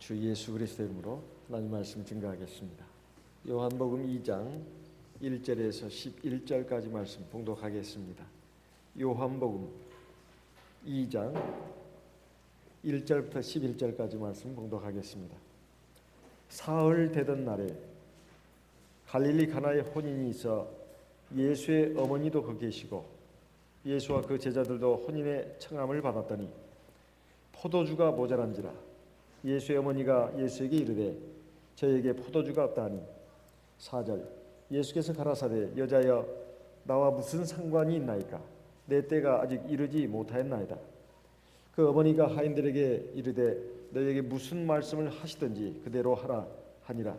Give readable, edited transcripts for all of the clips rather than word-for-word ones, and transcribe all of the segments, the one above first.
주 예수 그리스도의 이름으로 하나님 말씀 증거하겠습니다. 요한복음 2장 1절에서 11절까지 말씀 봉독하겠습니다. 요한복음 2장 1절부터 11절까지 말씀 봉독하겠습니다. 사흘 되던 날에 갈릴리 가나에 혼인이 있어 예수의 어머니도 거기 계시고 예수와 그 제자들도 혼인의 청함을 받았더니 포도주가 모자란지라 예수의 어머니가 예수에게 이르되 저에게 포도주가 없다 하니 4절 예수께서 가라사대 여자여 나와 무슨 상관이 있나이까 내 때가 아직 이르지 못하였나이다. 그 어머니가 하인들에게 이르되 너에게 무슨 말씀을 하시든지 그대로 하라 하니라.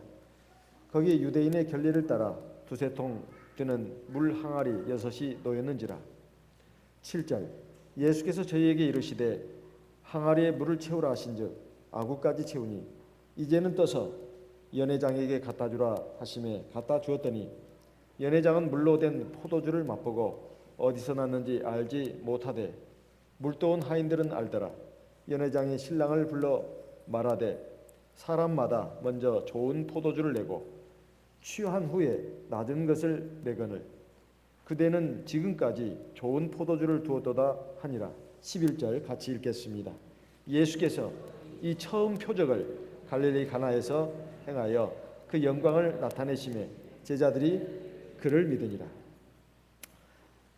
거기에 유대인의 결례를 따라 두세 통 드는 물 항아리 6이 놓였는지라. 7절 예수께서 저희에게 이르시되 항아리에 물을 채우라 하신즉 아구까지 채우니 이제는 떠서 연회장에게 갖다 주라 하심에 갖다 주었더니 연회장은 물로 된 포도주를 맛보고 어디서 났는지 알지 못하되 물도온 하인들은 알더라. 연회장이 신랑을 불러 말하되 사람마다 먼저 좋은 포도주를 내고 취한 후에 낮은 것을 내거늘 그대는 지금까지 좋은 포도주를 두었도다 하니라. 11절 같이 읽겠습니다. 예수께서 이 처음 표적을 갈릴리 가나에서 행하여 그 영광을 나타내심에 제자들이 그를 믿으니라.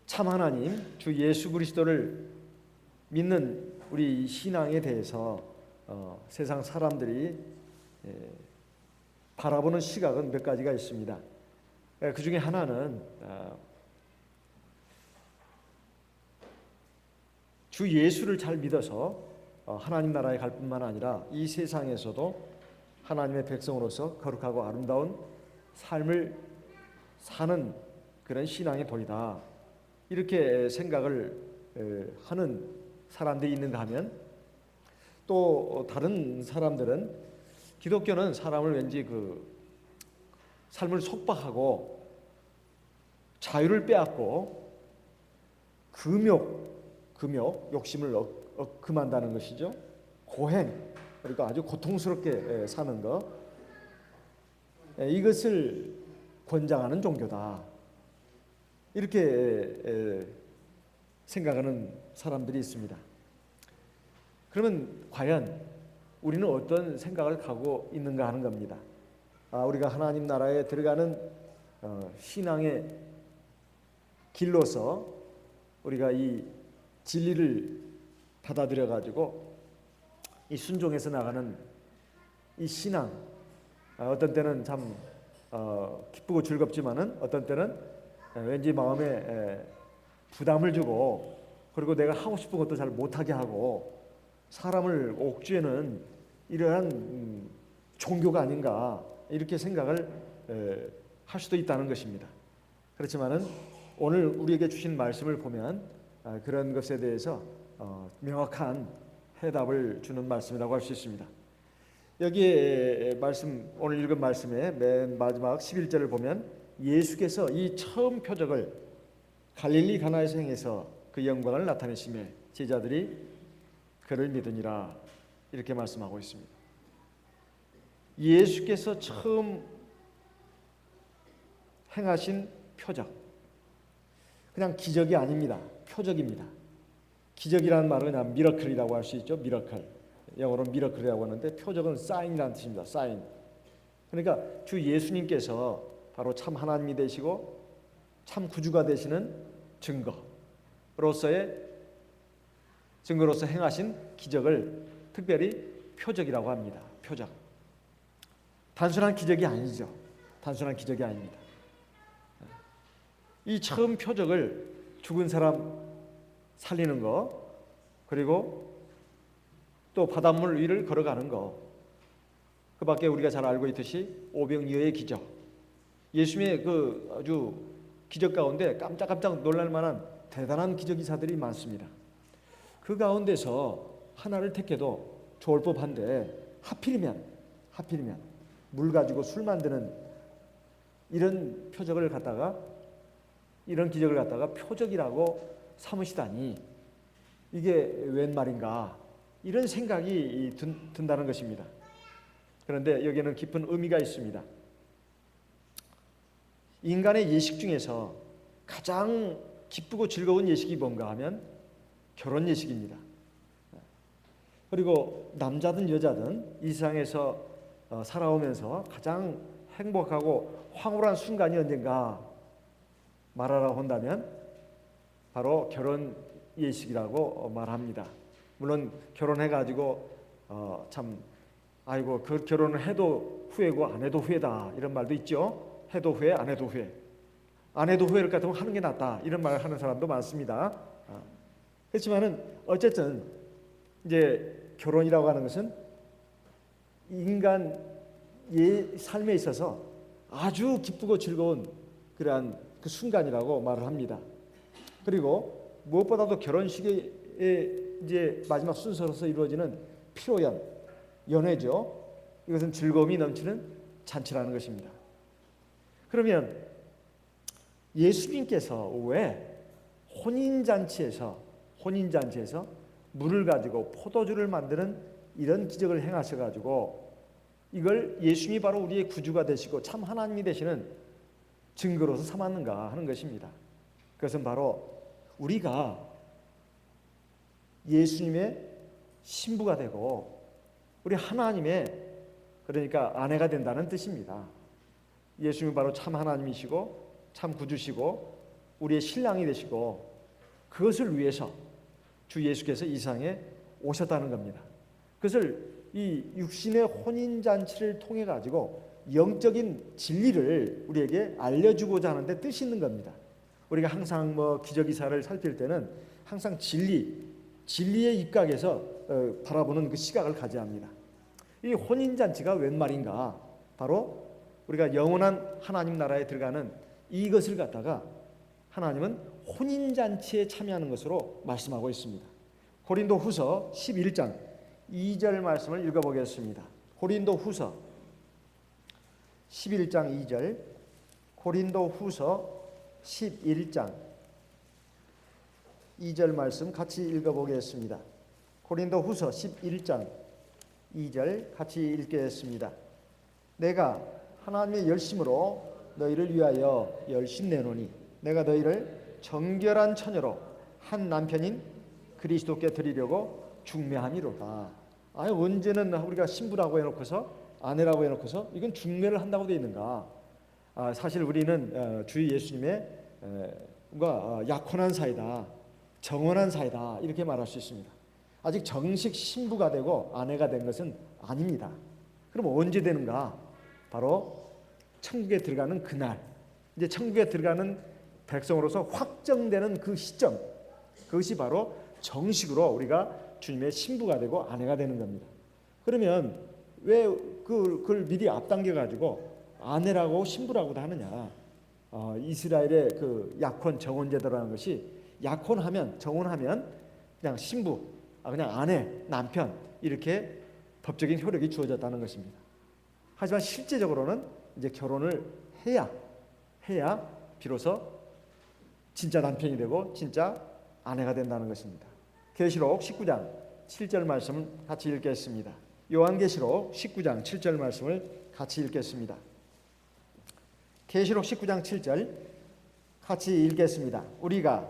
참 하나님 주 예수 그리스도를 믿는 우리 신앙에 대해서 세상 사람들이 바라보는 시각은 몇 가지가 있습니다. 그 중에 하나는 주 예수를 잘 믿어서 하나님 나라에 갈 뿐만 아니라 이 세상에서도 하나님의 백성으로서 거룩하고 아름다운 삶을 사는 그런 신앙의 도리다. 이렇게 생각을 하는 사람들이 있는가 하면 또 다른 사람들은 기독교는 사람을 왠지 그 삶을 속박하고 자유를 빼앗고 금욕, 욕심을 금한다는 것이죠. 고행, 그러니까 아주 고통스럽게 사는 것, 이것을 권장하는 종교다. 이렇게 생각하는 사람들이 있습니다. 그러면 과연 우리는 어떤 생각을 갖고 있는가 하는 겁니다. 우리가 하나님 나라에 들어가는 신앙의 길로서 우리가 이 진리를 받아들여 가지고 이 순종해서 나가는 이 신앙, 어떤 때는 참 기쁘고 즐겁지만은 어떤 때는 왠지 마음에 부담을 주고 그리고 내가 하고 싶은 것도 잘 못하게 하고 사람을 옥죄는 이러한 종교가 아닌가 이렇게 생각을 할 수도 있다는 것입니다. 그렇지만은 오늘 우리에게 주신 말씀을 보면 그런 것에 대해서 명확한 해답을 주는 말씀이라고 할 수 있습니다. 여기에 오늘 읽은 말씀의 맨 마지막 11절을 보면 예수께서 이 처음 표적을 갈릴리 가나에서 행해서 그 영광을 나타내시며 제자들이 그를 믿으니라 이렇게 말씀하고 있습니다. 예수께서 처음 행하신 표적, 그냥 기적이 아닙니다. 표적입니다. 기적이라는 말은 그냥 미러클이라고 할 수 있죠. 미러클. 영어로 미러클이라고 하는데 표적은 사인이라는 뜻입니다. 사인. 그러니까 주 예수님께서 바로 참 하나님이 되시고 참 구주가 되시는 증거로서 행하신 기적을 특별히 표적이라고 합니다. 표적. 단순한 기적이 아니죠. 단순한 기적이 아닙니다. 이 처음 표적을 죽은 사람 살리는 거, 그리고 또 바닷물 위를 걸어가는 거, 그 밖에 우리가 잘 알고 있듯이 오병이어의 기적, 예수님의 그 아주 기적 가운데 깜짝깜짝 놀랄 만한 대단한 기적 기사들이 많습니다. 그 가운데서 하나를 택해도 좋을 법한데 하필이면 물 가지고 술 만드는 이런 기적을 갖다가 표적이라고 삼으시다니 이게 웬 말인가 이런 생각이 든다는 것입니다. 그런데 여기에는 깊은 의미가 있습니다. 인간의 예식 중에서 가장 기쁘고 즐거운 예식이 뭔가 하면 결혼 예식입니다. 그리고 남자든 여자든 이 세상에서 살아오면서 가장 행복하고 황홀한 순간이 언젠가 말하라고 한다면 바로 결혼 예식이라고 말합니다. 물론 결혼해가지고 참 아이고 그 결혼을 해도 후회고 안 해도 후회다 이런 말도 있죠. 해도 후회 안 해도 후회, 안 해도 후회를 같으면 하는 게 낫다 이런 말을 하는 사람도 많습니다. 그렇지만은 어쨌든 이제 결혼이라고 하는 것은 인간의 삶에 있어서 아주 기쁘고 즐거운 그러한 그 순간이라고 말을 합니다. 그리고 무엇보다도 결혼식의 이제 마지막 순서로서 이루어지는 피로연, 연회죠. 이것은 즐거움이 넘치는 잔치라는 것입니다. 그러면 예수님께서 왜 혼인잔치에서 물을 가지고 포도주를 만드는 이런 기적을 행하셔가지고 이걸 예수님이 바로 우리의 구주가 되시고 참 하나님이 되시는 증거로서 삼았는가 하는 것입니다. 그것은 바로 우리가 예수님의 신부가 되고 우리 하나님의 그러니까 아내가 된다는 뜻입니다. 예수님이 바로 참 하나님이시고 참 구주시고 우리의 신랑이 되시고 그것을 위해서 주 예수께서 이 세상에 오셨다는 겁니다. 그것을 이 육신의 혼인잔치를 통해 가지고 영적인 진리를 우리에게 알려주고자 하는데 뜻이 있는 겁니다. 우리가 항상 기저귀사를 살필 때는 항상 진리의 입각에서 바라보는 그 시각을 가져야 합니다. 이 혼인잔치가 웬 말인가? 바로 우리가 영원한 하나님 나라에 들어가는 이것을 갖다가 하나님은 혼인잔치에 참여하는 것으로 말씀하고 있습니다. 고린도후서 11장 2절 말씀을 읽어보겠습니다. 고린도후서 11장 2절, 고린도후서 11장 2절 말씀 같이 읽어보겠습니다. 고린도후서 11장 2절 같이 읽겠습니다. 내가 하나님의 열심으로 너희를 위하여 열심 내노니 내가 너희를 정결한 처녀로 한 남편인 그리스도께 드리려고 중매함이로다. 언제는 우리가 신부라고 해놓고서 아내라고 해놓고서 이건 중매를 한다고 되어 있는가? 사실 우리는 주 예수님의 약혼한 사이다, 정혼한 사이다 이렇게 말할 수 있습니다. 아직 정식 신부가 되고 아내가 된 것은 아닙니다. 그럼 언제 되는가? 바로 천국에 들어가는 그날, 이제 천국에 들어가는 백성으로서 확정되는 그 시점, 그것이 바로 정식으로 우리가 주님의 신부가 되고 아내가 되는 겁니다. 그러면 왜 그걸 미리 앞당겨 가지고 아내라고 신부라고도 하느냐? 이스라엘의 그 약혼 정혼 제도라는 것이 약혼하면 정혼하면 그냥 신부, 그냥 아내, 남편 이렇게 법적인 효력이 주어졌다는 것입니다. 하지만 실제적으로는 이제 결혼을 해야 비로소 진짜 남편이 되고 진짜 아내가 된다는 것입니다. 계시록 19장 7절 말씀을 같이 읽겠습니다. 요한계시록 19장 7절 말씀을 같이 읽겠습니다. 계시록 19장 7절 같이 읽겠습니다. 우리가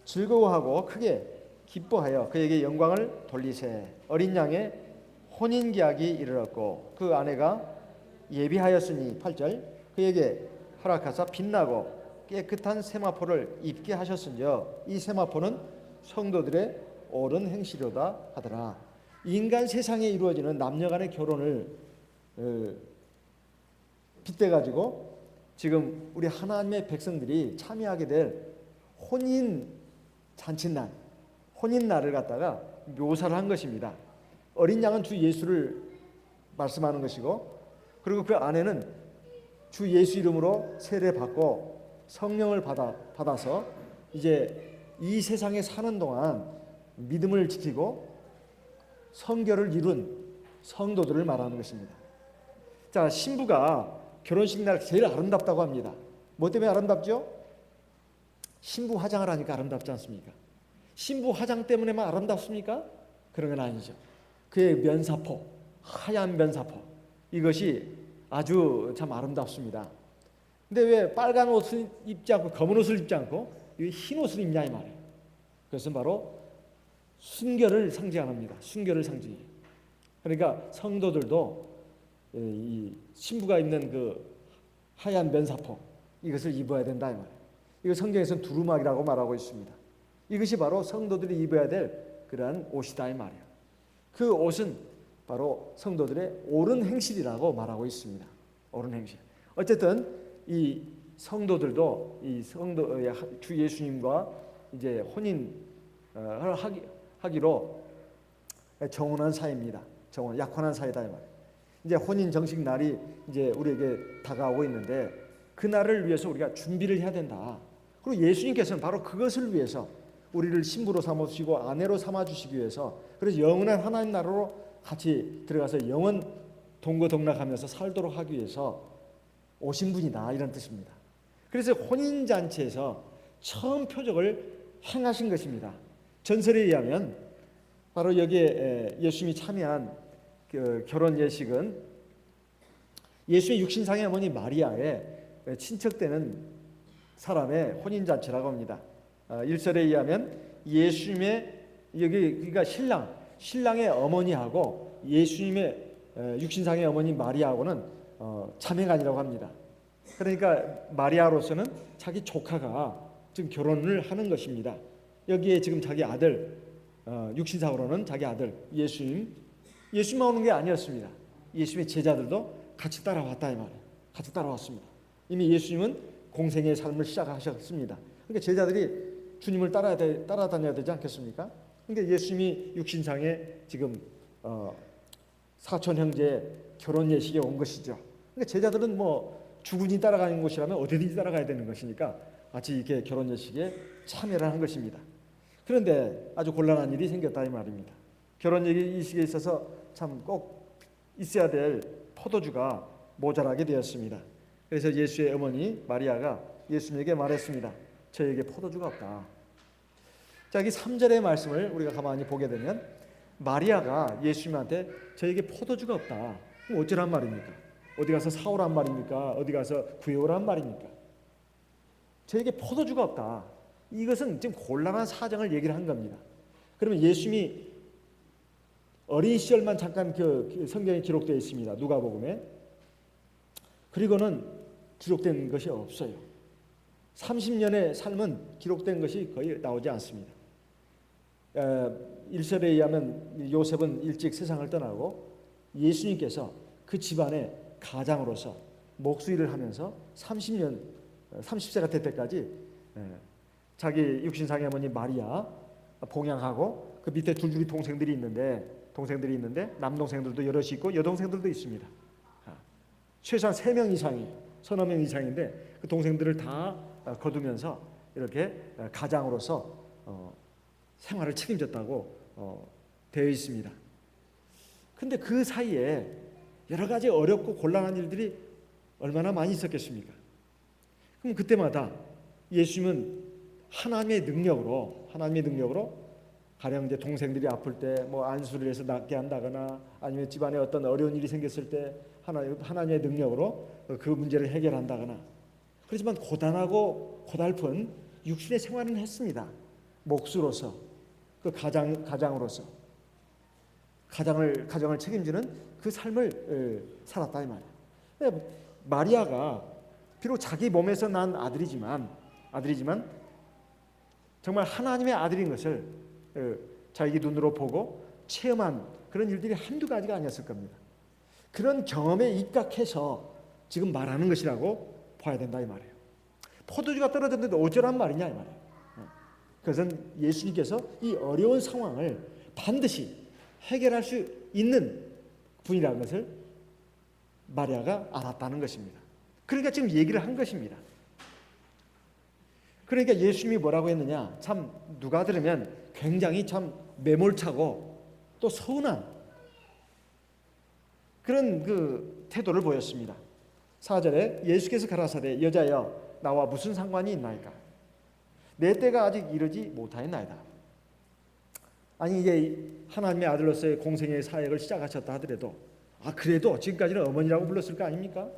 즐거워하고 크게 기뻐하여 그에게 영광을 돌리세. 어린 양의 혼인계약이 이르렀고 그 아내가 예비하였으니 8절 그에게 허락하사 빛나고 깨끗한 세마포를 입게 하셨으며 이 세마포는 성도들의 옳은 행실로다 하더라. 인간 세상에 이루어지는 남녀간의 결혼을 빗대가지고 지금 우리 하나님의 백성들이 참여하게 될 혼인 잔칫날, 혼인날을 갖다가 묘사를 한 것입니다. 어린 양은 주 예수를 말씀하는 것이고 그리고 그 아내는 주 예수 이름으로 세례받고 성령을 받아서 이제 이 세상에 사는 동안 믿음을 지키고 성결을 이룬 성도들을 말하는 것입니다. 자, 신부가 결혼식 날 제일 아름답다고 합니다. 뭐 때문에 아름답죠? 신부 화장을 하니까 아름답지 않습니까? 신부 화장 때문에만 아름답습니까? 그런 건 아니죠. 그의 면사포, 하얀 면사포, 이것이 아주 참 아름답습니다. 근데 왜 빨간 옷을 입지 않고 검은 옷을 입지 않고 흰 옷을 입냐 이 말이에요. 그것은 바로 순결을 상징합니다. 순결을 상징해요. 그러니까 성도들도 이 신부가 입는 그 하얀 면사포 이것을 입어야 된다 이 말이에요. 이거 성경에서는 두루마기라고 말하고 있습니다. 이것이 바로 성도들이 입어야 될 그러한 옷이다 이 말이에요. 그 옷은 바로 성도들의 옳은 행실이라고 말하고 있습니다. 옳은 행실. 어쨌든 이 성도들도 이 주 예수님과 이제 혼인 하기로 정혼한 사이입니다. 약혼한 사이다 이 말이에요. 이제 혼인 정식 날이 이제 우리에게 다가오고 있는데 그 날을 위해서 우리가 준비를 해야 된다. 그리고 예수님께서는 바로 그것을 위해서 우리를 신부로 삼으시고 아내로 삼아 주시기 위해서 그래서 영원한 하나님 나라로 같이 들어가서 영원 동거동락하면서 살도록 하기 위해서 오신 분이다 이런 뜻입니다. 그래서 혼인 잔치에서 처음 표적을 행하신 것입니다. 전설에 의하면 바로 여기에 예수님이 참여한 그 결혼 예식은 예수의 육신상의 어머니 마리아의 친척되는 사람의 혼인 잔치라고 합니다. 1절에 의하면 예수님의 그러니까 신랑의 어머니하고 예수님의 육신상의 어머니 마리아하고는 자매가 아니라고 합니다. 그러니까 마리아로서는 자기 조카가 지금 결혼을 하는 것입니다. 여기에 지금 자기 아들 육신상으로는 자기 아들 예수님만 오는 게 아니었습니다. 예수님의 제자들도 같이 따라왔다 이 말이에요. 같이 따라왔습니다. 이미 예수님은 공생의 삶을 시작하셨습니다. 그러니까 제자들이 주님을 따라다녀야 되지 않겠습니까? 그러니까 예수님이 육신상에 지금 사촌 형제 결혼 예식에 온 것이죠. 그러니까 제자들은 뭐 주군이 따라가는 곳이라면 어디든지 따라가야 되는 것이니까 같이 이렇게 결혼 예식에 참여를 한 것입니다. 그런데 아주 곤란한 일이 생겼다 이 말입니다. 결혼 예식에 있어서 참 꼭 있어야 될 포도주가 모자라게 되었습니다. 그래서 예수의 어머니 마리아가 예수님에게 말했습니다. 저에게 포도주가 없다. 자, 여기 3절의 말씀을 우리가 가만히 보게 되면 마리아가 예수님한테 저에게 포도주가 없다. 그럼 어쩌란 말입니까? 어디 가서 사오란 말입니까? 어디 가서 구해오란 말입니까? 저에게 포도주가 없다. 이것은 지금 곤란한 사정을 얘기를 한 겁니다. 그러면 예수님이 어린 시절만 잠깐 그 성경에 기록되어 있습니다. 누가복음에. 그리고는 기록된 것이 없어요. 30년의 삶은 기록된 것이 거의 나오지 않습니다. 1절에 의하면 요셉은 일찍 세상을 떠나고 예수님께서 그 집안의 가장으로서 목수일을 하면서 30세가 될 때까지 자기 육신상의 어머니 마리아 봉양하고 그 밑에 줄줄이 동생들이 있는데 남동생들도 여럿이 있고 여동생들도 있습니다. 최소한 3명 이상이 서너 명 이상인데 그 동생들을 다 거두면서 이렇게 가장으로서 생활을 책임졌다고 되어 있습니다. 근데 그 사이에 여러 가지 어렵고 곤란한 일들이 얼마나 많이 있었겠습니까? 그럼 그때마다 예수님은 하나님의 능력으로 가령 이제 동생들이 아플 때 뭐 안수를 해서 낫게 한다거나 아니면 집안에 어떤 어려운 일이 생겼을 때 하나님의 능력으로 그 문제를 해결한다거나 그렇지만 고단하고 고달픈 육신의 생활은 했습니다. 목수로서 그 가장으로서 가정을 책임지는 그 삶을 살았다 이 말이에요. 마리아가 비록 자기 몸에서 난 아들이지만 정말 하나님의 아들인 것을 자기 눈으로 보고 체험한 그런 일들이 한두 가지가 아니었을 겁니다. 그런 경험에 입각해서 지금 말하는 것이라고 봐야 된다 이 말이에요. 포도주가 떨어졌는데 어쩌란 말이냐 이 말이에요. 그것은 예수님께서 이 어려운 상황을 반드시 해결할 수 있는 분이라는 것을 마리아가 알았다는 것입니다. 그러니까 지금 얘기를 한 것입니다. 그러니까 예수님이 뭐라고 했느냐, 참 누가 들으면 굉장히 참 매몰차고 또 서운한 그런 그 태도를 보였습니다. 4절에 예수께서 가라사대 여자여 나와 무슨 상관이 있나이까? 내 때가 아직 이르지 못하였나이다. 아니 이게 하나님의 아들로서의 공생의 사역을 시작하셨다 하더라도 그래도 지금까지는 어머니라고 불렀을 거 아닙니까?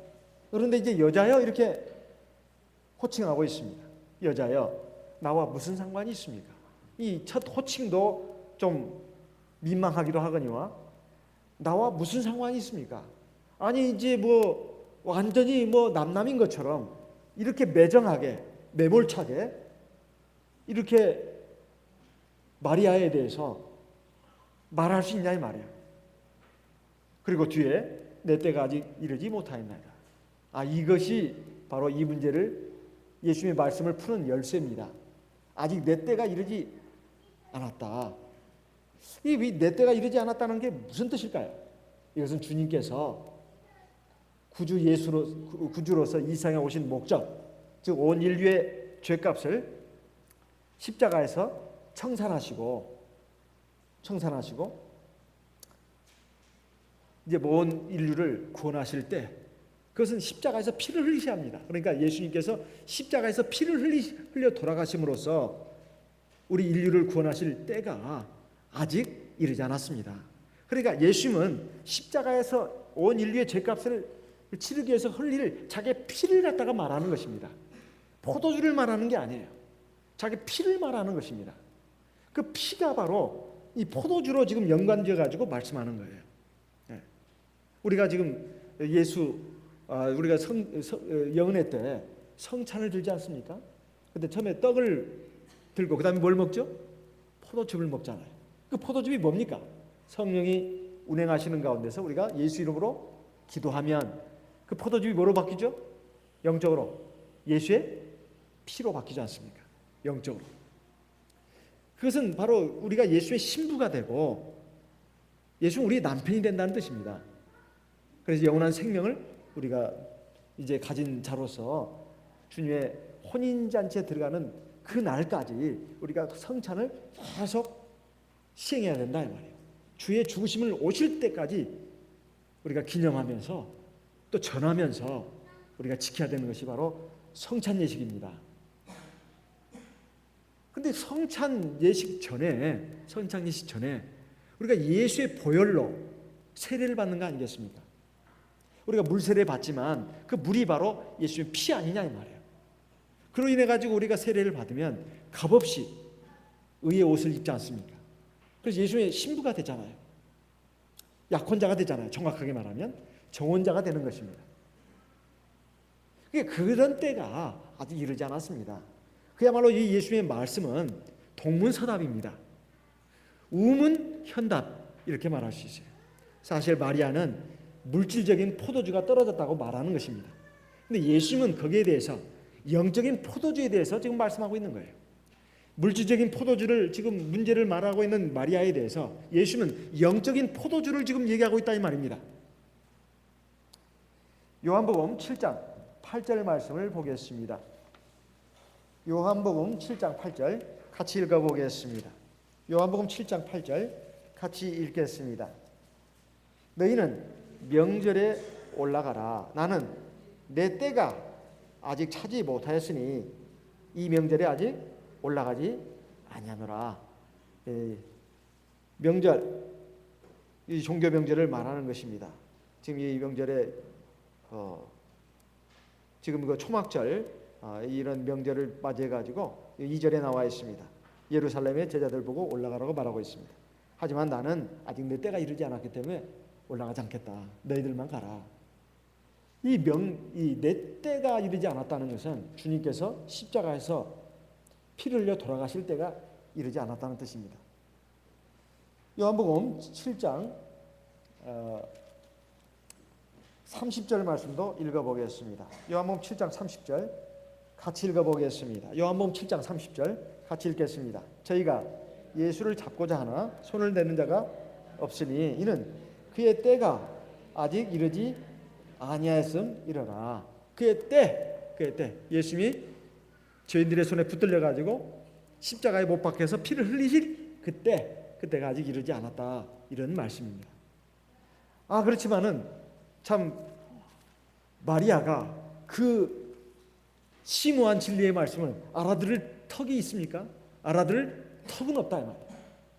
그런데 이제 여자여 이렇게 호칭하고 있습니다. 여자여, 나와 무슨 상관이 있습니까? 이 첫 호칭도 좀 민망하기도 하거니와 나와 무슨 상관이 있습니까? 아니 이제 뭐 완전히 뭐 남남인 것처럼 이렇게 매정하게 매몰차게 이렇게 마리아에 대해서 말할 수 있냐 이 말이야. 그리고 뒤에 내 때가 아직 이르지 못하였나이다. 이것이 바로 이 문제를 예수님의 말씀을 푸는 열쇠입니다. 아직 내 때가 이르지 않았다. 이 내 때가 이르지 않았다는 게 무슨 뜻일까요? 이것은 주님께서 구주로서 이 세상에 오신 목적, 즉 온 인류의 죄값을 십자가에서 청산하시고 이제 온 인류를 구원하실 때 그것은 십자가에서 피를 흘리셔야 합니다. 그러니까 예수님께서 십자가에서 피를 흘려 돌아가심으로써 우리 인류를 구원하실 때가 아직 이르지 않았습니다. 그러니까 예수님은 십자가에서 온 인류의 죄값을 치르기 위해서 흘릴 자기의 피를 갖다가 말하는 것입니다. 포도주를 말하는 게 아니에요. 자기 피를 말하는 것입니다. 그 피가 바로 이 포도주로 지금 연관되어 가지고 말씀하는 거예요. 우리가 지금 우리가 영은회 때 성찬을 들지 않습니까? 근데 처음에 떡을 들고 그다음에 뭘 먹죠? 포도즙을 먹잖아요. 그 포도즙이 뭡니까? 성령이 운행하시는 가운데서 우리가 예수 이름으로 기도하면 그 포도즙이 뭐로 바뀌죠? 영적으로 예수의 피로 바뀌지 않습니까? 영적으로. 그것은 바로 우리가 예수의 신부가 되고 예수는 우리의 남편이 된다는 뜻입니다. 그래서 영원한 생명을 우리가 이제 가진 자로서 주님의 혼인잔치에 들어가는 그 날까지 우리가 성찬을 계속 시행해야 된다 이 말이에요. 주의 죽으심을 오실 때까지 우리가 기념하면서 또 전하면서 우리가 지켜야 되는 것이 바로 성찬 예식입니다. 근데 성찬 예식 전에 우리가 예수의 보혈로 세례를 받는 거 아니겠습니까? 우리가 물 세례 받지만 그 물이 바로 예수의 피 아니냐 이 말이에요. 그로 인해 가지고 우리가 세례를 받으면 값없이 의의 옷을 입지 않습니까? 그래서 예수의 신부가 되잖아요. 약혼자가 되잖아요. 정확하게 말하면 정혼자가 되는 것입니다. 그런 때가 아직 이르지 않았습니다. 그야말로 이 예수의 말씀은 동문서답입니다. 우문 현답 이렇게 말할 수 있어요. 사실 마리아는 물질적인 포도주가 떨어졌다고 말하는 것입니다. 근데 예수님은 거기에 대해서 영적인 포도주에 대해서 지금 말씀하고 있는 거예요. 물질적인 포도주를 지금 문제를 말하고 있는 마리아에 대해서 예수님은 영적인 포도주를 지금 얘기하고 있다 이 말입니다. 요한복음 7장 8절 말씀을 보겠습니다. 요한복음 7장 8절 같이 읽어보겠습니다. 요한복음 7장 8절 같이 읽겠습니다. 너희는 명절에 올라가라. 나는 내 때가 아직 차지 못하였으니 이 명절에 아직 올라가지 아니하노라. 명절, 이 종교 명절을 말하는 것입니다. 지금 이 명절에 지금 그 초막절 이런 명절을 맞이해 가지고 2절에 나와 있습니다. 예루살렘의 제자들 보고 올라가라고 말하고 있습니다. 하지만 나는 아직 내 때가 이르지 않았기 때문에 올라가지 않겠다. 너희들만 가라. 이 내 때가 이르지 않았다는 것은 주님께서 십자가에서 피를 흘려 돌아가실 때가 이르지 않았다는 뜻입니다. 요한복음 7장 30절 말씀도 읽어보겠습니다. 요한복음 7장 30절 같이 읽어보겠습니다. 요한복음 7장 30절 같이 읽겠습니다. 저희가 예수를 잡고자 하나 손을 대는 자가 없으니 이는 그의 때가 아직 이르지 아니하였음이러라. 그의 때 예수님이 죄인들의 손에 붙들려 가지고 십자가에 못 박혀서 피를 흘리실 그때가 아직 이르지 않았다 이런 말씀입니다. 그렇지만은 참 마리아가 그 심오한 진리의 말씀을 알아들을 턱이 있습니까? 알아들을 턱은 없다 이 말이에요.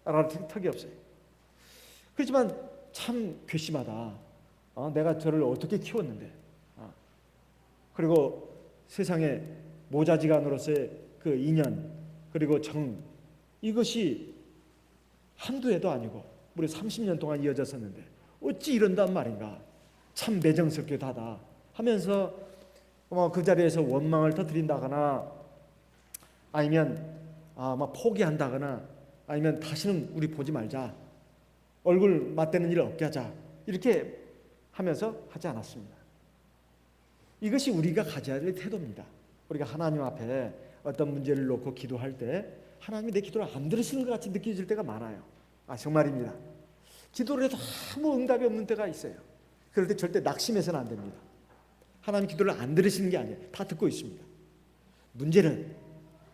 알아들을 턱이 없어요. 그렇지만 참 괘씸하다. 내가 저를 어떻게 키웠는데, 그리고 세상에 모자지간으로서의 그 인연, 그리고 정, 이것이 한두 해도 아니고 우리 30년 동안 이어졌었는데 어찌 이런단 말인가, 참 매정스럽기도 하다 하면서 그 자리에서 원망을 터뜨린다거나, 아니면 막 포기한다거나, 아니면 다시는 우리 보지 말자, 얼굴 맞대는 일 없게 하자, 이렇게 하면서 하지 않았습니다. 이것이 우리가 가져야 될 태도입니다. 우리가 하나님 앞에 어떤 문제를 놓고 기도할 때 하나님이 내 기도를 안 들으시는 것 같이 느껴질 때가 많아요. 정말입니다. 기도를 해도 아무 응답이 없는 때가 있어요. 그럴 때 절대 낙심해서는 안 됩니다. 하나님 기도를 안 들으시는 게 아니에요. 다 듣고 있습니다. 문제는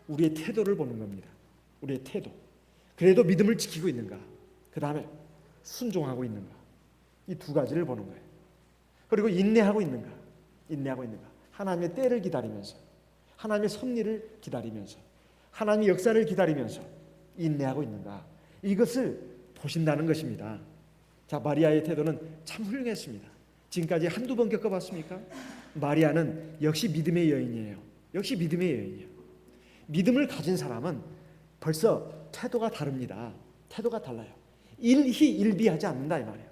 우리의 태도를 보는 겁니다. 우리의 태도. 그래도 믿음을 지키고 있는가, 그 다음에 순종하고 있는가, 이 두 가지를 보는 거예요. 그리고 인내하고 있는가, 하나님의 때를 기다리면서, 하나님의 섭리를 기다리면서, 하나님의 역사를 기다리면서 인내하고 있는가, 이것을 보신다는 것입니다. 자, 마리아의 태도는 참 훌륭했습니다. 지금까지 한두 번 겪어봤습니까? 마리아는 역시 믿음의 여인이에요. 믿음을 가진 사람은 벌써 태도가 다릅니다. 태도가 달라요. 일희일비하지 않는다 이 말이에요.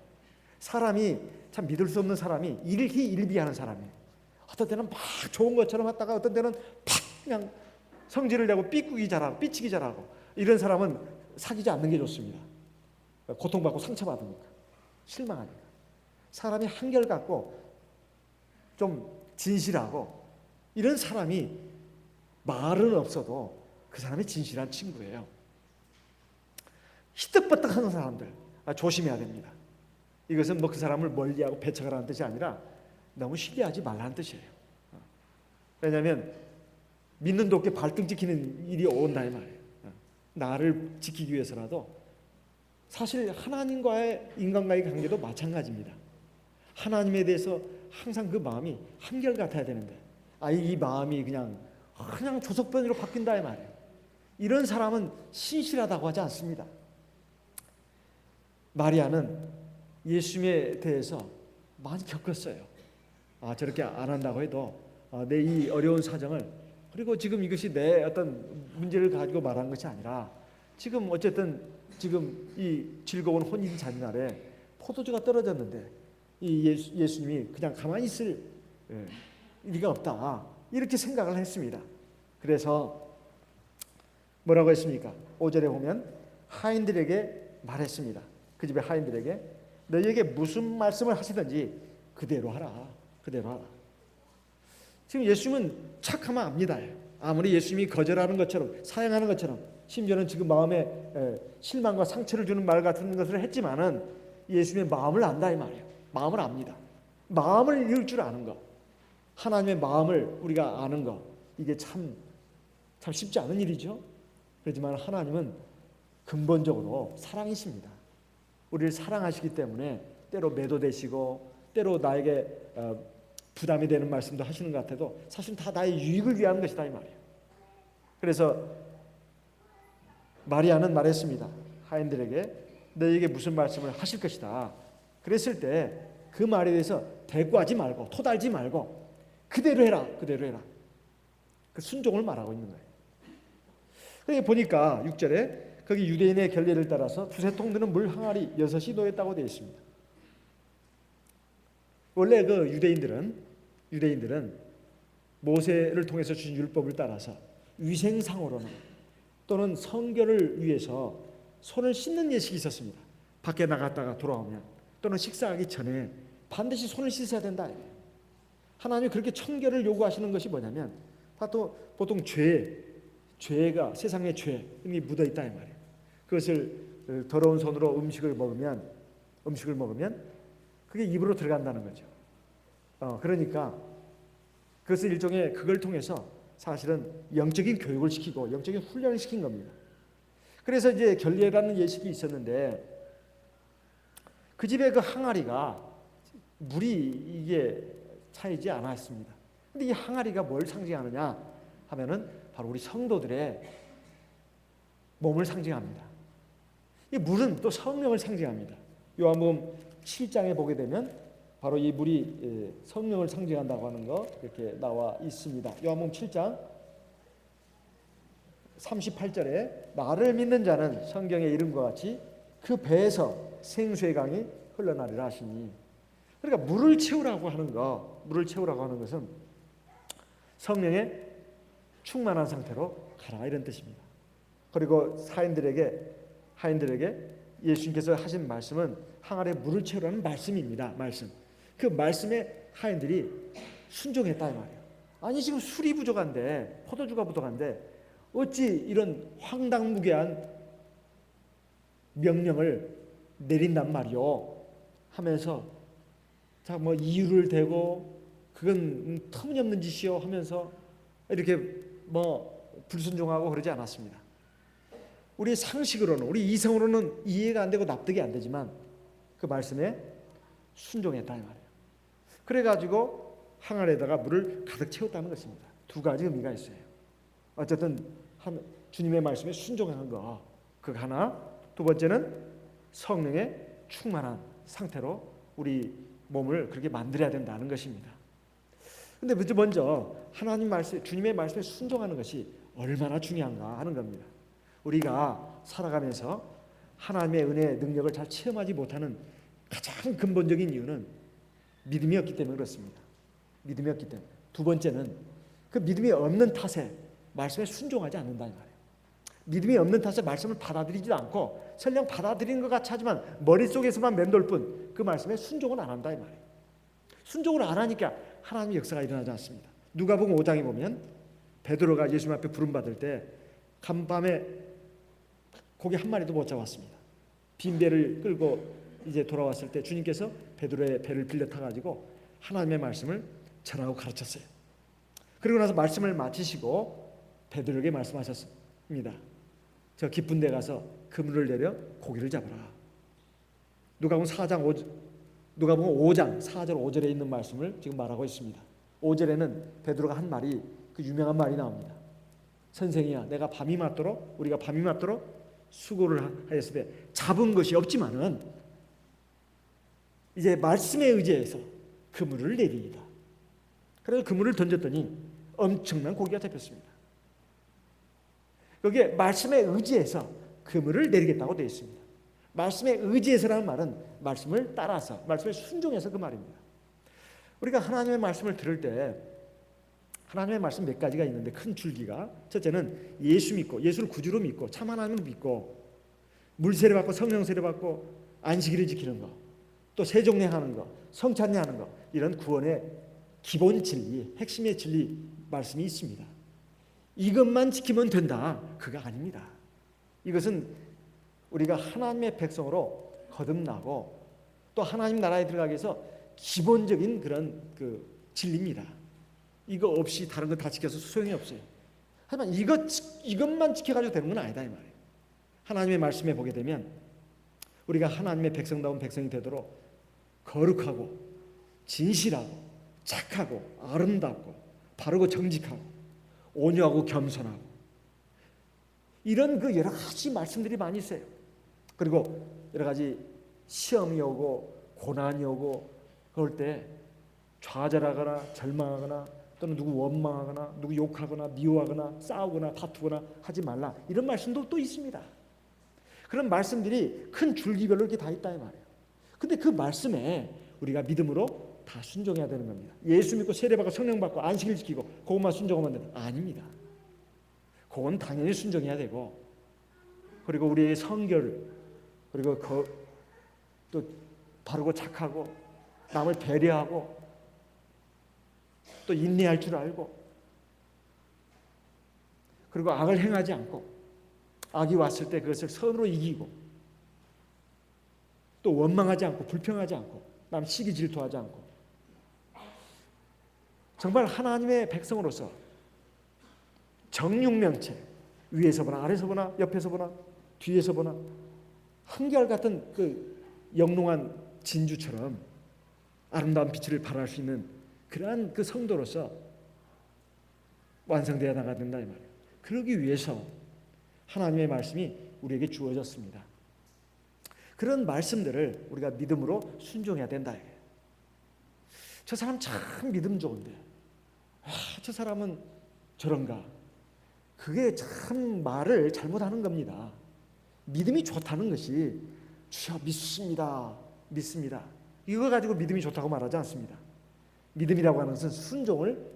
사람이 참 믿을 수 없는 사람이 일희일비하는 사람이에요. 어떤 때는 막 좋은 것처럼 하다가 어떤 때는 팍 그냥 성질을 내고 삐치기 잘하고, 이런 사람은 사귀지 않는 게 좋습니다. 고통받고 상처받으니까, 실망하니까. 사람이 한결같고 좀 진실하고 이런 사람이 말은 없어도 그 사람이 진실한 친구예요. 희뜩버뜩하는 사람들 조심해야 됩니다. 이것은 그 사람을 멀리하고 배척하라는 뜻이 아니라 너무 신뢰하지 말라는 뜻이에요. 왜냐하면 믿는 도끼 발등 찍히는 일이 온다 이 말이에요. 나를 지키기 위해서라도. 사실 하나님과의 인간과의 관계도 마찬가지입니다. 하나님에 대해서 항상 그 마음이 한결같아야 되는데 이 마음이 그냥 조석변으로 바뀐다 이 말이에요. 이런 사람은 신실하다고 하지 않습니다. 마리아는 예수님에 대해서 많이 겪었어요. 저렇게 안 한다고 해도 내 이 어려운 사정을, 그리고 지금 이것이 내 어떤 문제를 가지고 말한 것이 아니라 지금 어쨌든 지금 이 즐거운 혼인 잔날에 포도주가 떨어졌는데 이 예수님이 그냥 가만히 있을 리가 없다, 이렇게 생각을 했습니다. 그래서 뭐라고 했습니까? 5절에 보면 하인들에게 말했습니다. 그 집의 하인들에게 너희에게 무슨 말씀을 하시든지 그대로 하라. 지금 예수님은 착하면 압니다. 아무리 예수님이 거절하는 것처럼, 사양하는 것처럼, 심지어는 지금 마음에 실망과 상처를 주는 말 같은 것을 했지만은 예수님의 마음을 안다 이 말이에요. 마음을 압니다. 마음을 읽을 줄 아는 것, 하나님의 마음을 우리가 아는 것, 이게 참 쉽지 않은 일이죠. 그렇지만 하나님은 근본적으로 사랑이십니다. 우리를 사랑하시기 때문에 때로 매도되시고 때로 나에게 부담이 되는 말씀도 하시는 것 같아도 사실 다 나의 유익을 위한 것이다 이 말이에요. 그래서 마리아는 말했습니다. 하인들에게 너희에게 무슨 말씀을 하실 것이다. 그랬을 때 그 말에 대해서 대꾸하지 말고 토달지 말고 그대로 해라. 그 순종을 말하고 있는 거예요. 그러니까 보니까 6절에 거기 유대인의 결례를 따라서 두세 통 드는 물 항아리 6이 놓였다고 되어 있습니다. 원래 그 유대인들은 모세를 통해서 주신 율법을 따라서 위생상으로는 또는 성결을 위해서 손을 씻는 예식이 있었습니다. 밖에 나갔다가 돌아오면 또는 식사하기 전에 반드시 손을 씻어야 된다. 하나님이 그렇게 청결을 요구하시는 것이 뭐냐면 보통 죄가 세상의 죄 이게 묻어 있다 이 말이에요. 그것을 더러운 손으로 음식을 먹으면 그게 입으로 들어간다는 거죠. 그러니까 그것을 일종의 그걸 통해서 사실은 영적인 교육을 시키고 영적인 훈련을 시킨 겁니다. 그래서 이제 결례라는 예식이 있었는데 그 집에 그 항아리가 물이 이게 차이지 않았습니다. 근데 이 항아리가 뭘 상징하느냐 하면은 바로 우리 성도들의 몸을 상징합니다. 이 물은 또 성령을 상징합니다. 요한복음 7장에 보게 되면 바로 이 물이 성령을 상징한다고 하는 거 이렇게 나와 있습니다. 요한복음 7장 38절에 나를 믿는 자는 성경의 이름과 같이 그 배에서 생수의 강이 흘러나리라 하시니, 그러니까 물을 채우라고 하는 것은 성령의 충만한 상태로 가라 이런 뜻입니다. 그리고 하인들에게 예수님께서 하신 말씀은 항아리에 물을 채우라는 말씀입니다. 그 말씀에 하인들이 순종했다 이 말이에요. 아니 지금 술이 부족한데, 포도주가 부족한데 어찌 이런 황당무계한 명령을 내린단 말이요 하면서 자 뭐 이유를 대고 그건 터무니없는 짓이요 하면서 이렇게 뭐 불순종하고 그러지 않았습니다. 우리 상식으로는, 우리 이성으로는 이해가 안 되고 납득이 안 되지만 그 말씀에 순종했다 이 말이에요. 그래가지고 항아리에다가 물을 가득 채웠다는 것입니다. 두 가지 의미가 있어요. 어쨌든 주님의 말씀에 순종한 거, 그거 하나. 두 번째는 성령의 충만한 상태로 우리 몸을 그렇게 만들어야 된다는 것입니다. 근데 먼저 하나님 말씀, 주님의 말씀에 순종하는 것이 얼마나 중요한가 하는 겁니다. 우리가 살아가면서 하나님의 은혜의 능력을 잘 체험하지 못하는 가장 근본적인 이유는 믿음이 없기 때문에 그렇습니다. 믿음이 없기 때문에. 두 번째는 그 믿음이 없는 탓에 말씀에 순종하지 않는다 이 말이에요. 믿음이 없는 탓에 말씀을 받아들이지도 않고 설령 받아들이는 것 같이 하지만 머릿속에서만 맴돌 뿐 그 말씀에 순종은 안 한다 이 말이에요. 순종을 안 하니까 하나님의 역사가 일어나지 않습니다. 누가복음 5장에 보면 베드로가 예수님 앞에 부름받을 때 간밤에 고기 한 마리도 못 잡았습니다. 빈 배를 끌고 이제 돌아왔을 때 주님께서 베드로의 배를 빌려 타가지고 하나님의 말씀을 전하고 가르쳤어요. 그리고 나서 말씀을 마치시고 베드로에게 말씀하셨습니다. 저 깊은 데 가서 그물을 내려 고기를 잡아라. 누가복음 5장 4절 5절에 있는 말씀을 지금 말하고 있습니다. 5절에는 베드로가 한 말이, 그 유명한 말이 나옵니다. 선생이야, 우리가 밤이 맞도록 수고를 하였을 때 잡은 것이 없지만은 이제 말씀에 의지해서 그물을 내리이다. 그래서 그물을 던졌더니 엄청난 고기가 잡혔습니다. 여기에 말씀에 의지해서 그물을 내리겠다고 되어 있습니다. 말씀에 의지해서라는 말은 말씀을 따라서, 말씀에 순종해서 그 말입니다. 우리가 하나님의 말씀을 들을 때 하나님의 말씀 몇 가지가 있는데 큰 줄기가, 첫째는 예수 믿고, 예수를 구주로 믿고 참 하나님을 믿고 물 세례받고 성령 세례받고 안식일을 지키는 거, 또 세종례하는 거, 성찬례하는 거, 이런 구원의 기본 진리, 핵심의 진리 말씀이 있습니다. 이것만 지키면 된다, 그거 아닙니다. 이것은 우리가 하나님의 백성으로 거듭나고 또 하나님 나라에 들어가기 위해서 기본적인 그런 그 진리입니다. 이거 없이 다른 거 다 지켜서 소용이 없어요. 하지만 이것만 지켜가지고 되는 건 아니다 이 말이에요. 하나님의 말씀에 보게 되면 우리가 하나님의 백성다운 백성이 되도록 거룩하고 진실하고 착하고 아름답고 바르고 정직하고 온유하고 겸손하고 이런 그 여러 가지 말씀들이 많이 있어요. 그리고 여러 가지 시험이 오고 고난이 오고 그럴 때 좌절하거나 절망하거나 또는 누구 원망하거나 누구 욕하거나 미워하거나 싸우거나 다투거나 하지 말라, 이런 말씀도 또 있습니다. 그런 말씀들이 큰 줄기별로 이렇게 다 있다 이 말이에요. 근데 그 말씀에 우리가 믿음으로 다 순종해야 되는 겁니다. 예수 믿고 세례받고 성령 받고 안식일 지키고 그것만 순종하면 되는 거 아닙니다. 그건 당연히 순종해야 되고, 그리고 우리의 성결, 그리고 또 바르고 착하고 남을 배려하고 또 인내할 줄 알고, 그리고 악을 행하지 않고 악이 왔을 때 그것을 선으로 이기고 또 원망하지 않고 불평하지 않고 남 시기 질투하지 않고, 정말 하나님의 백성으로서 정육명체, 위에서 보나 아래서 보나 옆에서 보나 뒤에서 보나 한결같은 그 영롱한 진주처럼 아름다운 빛을 발할 수 있는 그러한 그 성도로서 완성되어 나가야 된다 이 말이에요. 그러기 위해서 하나님의 말씀이 우리에게 주어졌습니다. 그런 말씀들을 우리가 믿음으로 순종해야 된다. 저 사람 참 믿음 좋은데 저 사람은 저런가. 그게 참 말을 잘못하는 겁니다. 믿음이 좋다는 것이 주여 믿습니다, 믿습니다, 이거 가지고 믿음이 좋다고 말하지 않습니다. 믿음이라고 하는 것은 순종을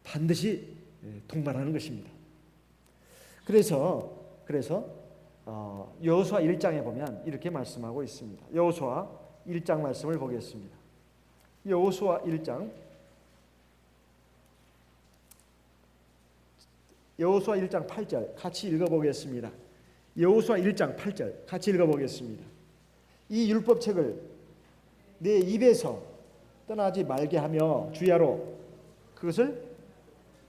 반드시 동반하는 것입니다. 그래서 여호수아 1장에 보면 이렇게 말씀하고 있습니다. 여호수아 1장 말씀을 보겠습니다. 여호수아 1장 8절 같이 읽어보겠습니다. 여호수아 1장 8절 같이 읽어보겠습니다. 이 율법책을 내 입에서 떠나지 말게 하며 주야로 그것을